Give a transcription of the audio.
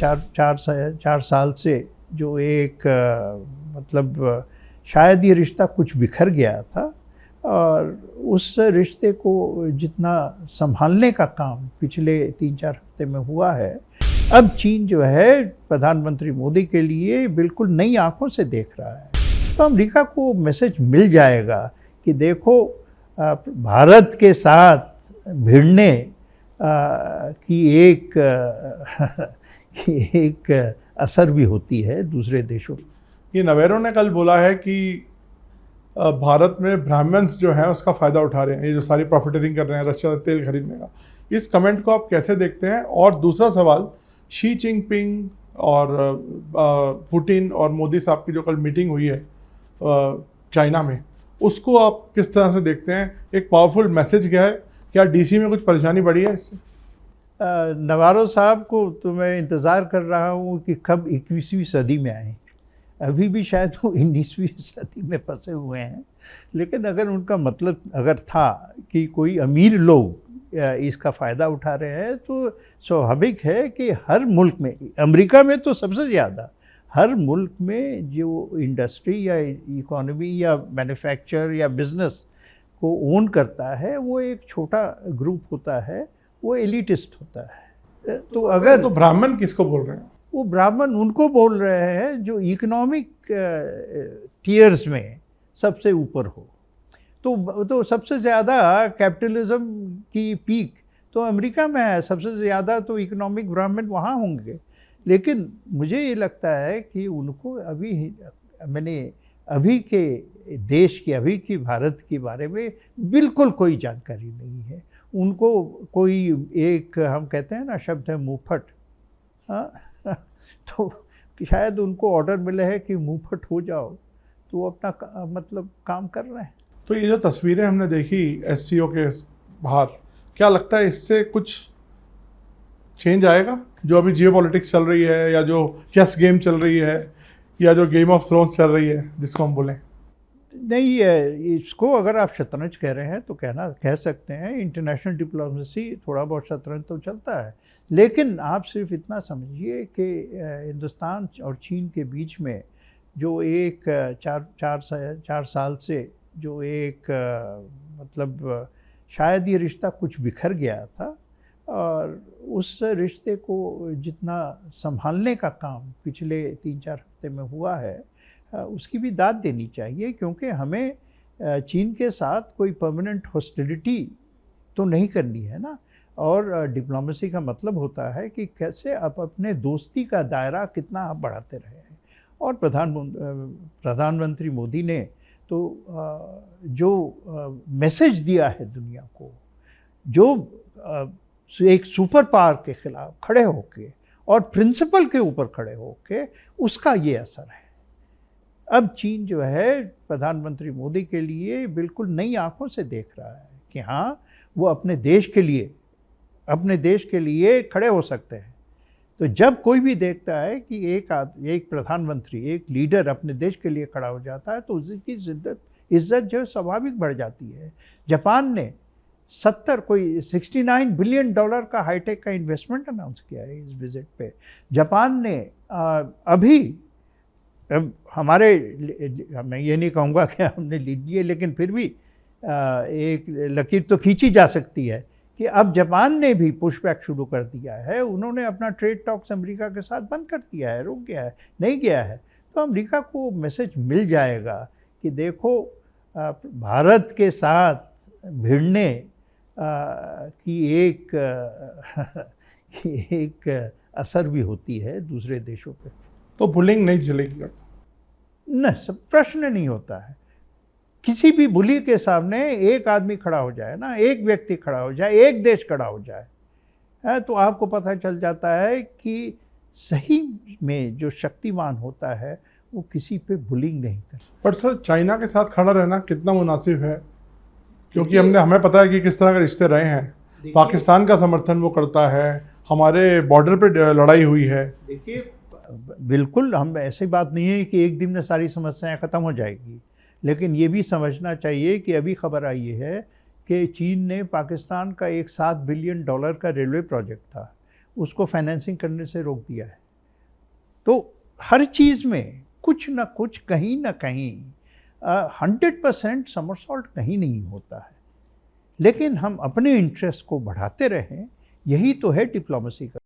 चार साल से जो एक मतलब शायद ये रिश्ता कुछ बिखर गया था और उस रिश्ते को जितना संभालने का काम पिछले 3-4 हफ्ते में हुआ है, अब चीन जो है प्रधानमंत्री मोदी के लिए बिल्कुल नई आंखों से देख रहा है। तो अमेरिका को मैसेज मिल जाएगा कि देखो भारत के साथ भिड़ने की एक असर भी होती है दूसरे देशों की। ये नवेरो ने कल बोला है कि भारत में ब्राह्मण्स जो हैं उसका फ़ायदा उठा रहे हैं, ये जो सारी प्रॉफिटरिंग कर रहे हैं रशिया से तेल खरीदने का। इस कमेंट को आप कैसे देखते हैं? और दूसरा सवाल, शी जिनपिंग और पुतिन और मोदी साहब की जो कल मीटिंग हुई है चाइना में, उसको आप किस तरह से देखते हैं? एक पावरफुल मैसेज गया है, क्या डीसी में कुछ परेशानी बढ़ी है इससे? नवारो साहब को तो मैं इंतज़ार कर रहा हूँ कि कब 21वीं सदी में आए। अभी भी शायद वो 19वीं सदी में फंसे हुए हैं, लेकिन अगर उनका मतलब अगर था कि कोई अमीर लोग इसका फ़ायदा उठा रहे हैं, तो स्वाभाविक है कि हर मुल्क में, अमेरिका में तो सबसे ज़्यादा, हर मुल्क में जो इंडस्ट्री या इकोनॉमी या मैन्युफैक्चर या बिज़नेस को ओन करता है, वो एक छोटा ग्रुप होता है, वो एलिटिस्ट होता है। तो अगर तो ब्राह्मण किसको बोल रहे हैं? वो ब्राह्मण उनको बोल रहे हैं जो इकोनॉमिक टियर्स में सबसे ऊपर हो। तो सबसे ज़्यादा कैपिटलिज्म की पीक तो अमेरिका में है, सबसे ज़्यादा तो इकोनॉमिक ब्राह्मण वहाँ होंगे। लेकिन मुझे ये लगता है कि उनको अभी के देश की, अभी की भारत के बारे में बिल्कुल कोई जानकारी नहीं है। उनको कोई एक, हम कहते हैं ना शब्द है मुँहफट, हाँ तो शायद उनको ऑर्डर मिले है कि मुँहफट हो जाओ, तो वो अपना मतलब काम कर रहे हैं। तो ये जो तस्वीरें हमने देखी एससीओ के बाहर, क्या लगता है इससे कुछ चेंज आएगा? जो अभी जियोपॉलिटिक्स चल रही है, या जो चेस गेम चल रही है, या जो गेम ऑफ थ्रोन्स चल रही है जिसको हम बोलें? नहीं, इसको अगर आप शतरंज कह रहे हैं तो कह सकते हैं। इंटरनेशनल डिप्लोमेसी थोड़ा बहुत शतरंज तो चलता है, लेकिन आप सिर्फ इतना समझिए कि हिंदुस्तान और चीन के बीच में जो एक चार साल से जो एक मतलब शायद ये रिश्ता कुछ बिखर गया था और उस रिश्ते को जितना संभालने का काम पिछले 3-4 हफ्ते में हुआ है, उसकी भी दाद देनी चाहिए, क्योंकि हमें चीन के साथ कोई परमानेंट हॉस्टिलिटी तो नहीं करनी है ना। और डिप्लोमेसी का मतलब होता है कि कैसे आप अपने दोस्ती का दायरा कितना आप बढ़ाते रहे हैं। और प्रधानमंत्री मोदी ने तो जो मैसेज दिया है दुनिया को, जो एक सुपर पावर के खिलाफ खड़े होके और प्रिंसिपल के ऊपर खड़े होके, उसका ये असर है। अब चीन जो है प्रधानमंत्री मोदी के लिए बिल्कुल नई आंखों से देख रहा है कि हाँ, वो अपने देश के लिए खड़े हो सकते हैं। तो जब कोई भी देखता है कि एक प्रधानमंत्री, एक लीडर अपने देश के लिए खड़ा हो जाता है, तो उसकी इज्जत जो स्वाभाविक बढ़ जाती है। जापान ने 69 बिलियन डॉलर का हाईटेक का इन्वेस्टमेंट अनाउंस किया है इस विजिट पे। जापान ने अब मैं ये नहीं कहूँगा कि हमने लीड लिए, लेकिन फिर भी एक लकीर तो खींची जा सकती है कि अब जापान ने भी पुशबैक शुरू कर दिया है। उन्होंने अपना ट्रेड टॉक्स अमेरिका के साथ बंद कर दिया है, रुक गया है, नहीं गया है। तो अमेरिका को मैसेज मिल जाएगा कि देखो भारत के साथ भिड़ने की एक असर भी होती है दूसरे देशों पे। तो बुलिंग नहीं चलेगी? नहीं, सब प्रश्न नहीं होता है। किसी भी बुली के सामने एक आदमी खड़ा हो जाए ना, एक व्यक्ति खड़ा हो जाए, एक देश खड़ा हो जाए, तो आपको पता चल जाता है कि सही में जो शक्तिमान होता है वो किसी पे बुलिंग नहीं करता। पर सर, चाइना के साथ खड़ा रहना कितना मुनासिब है? क्योंकि हमें पता है कि किस तरह के रिश्ते रहे हैं। पाकिस्तान का समर्थन वो करता है, हमारे बॉर्डर पे लड़ाई हुई है। देखिए, बिल्कुल हम ऐसी बात नहीं है कि एक दिन में सारी समस्याएं ख़त्म हो जाएगी, लेकिन ये भी समझना चाहिए कि अभी खबर आई है कि चीन ने पाकिस्तान का एक $7 बिलियन का रेलवे प्रोजेक्ट था, उसको फाइनेंसिंग करने से रोक दिया है। तो हर चीज़ में कुछ ना कुछ, कहीं ना कहीं 100% समरसॉल्ट कहीं नहीं होता है, लेकिन हम अपने इंटरेस्ट को बढ़ाते रहें, यही तो है डिप्लोमेसी का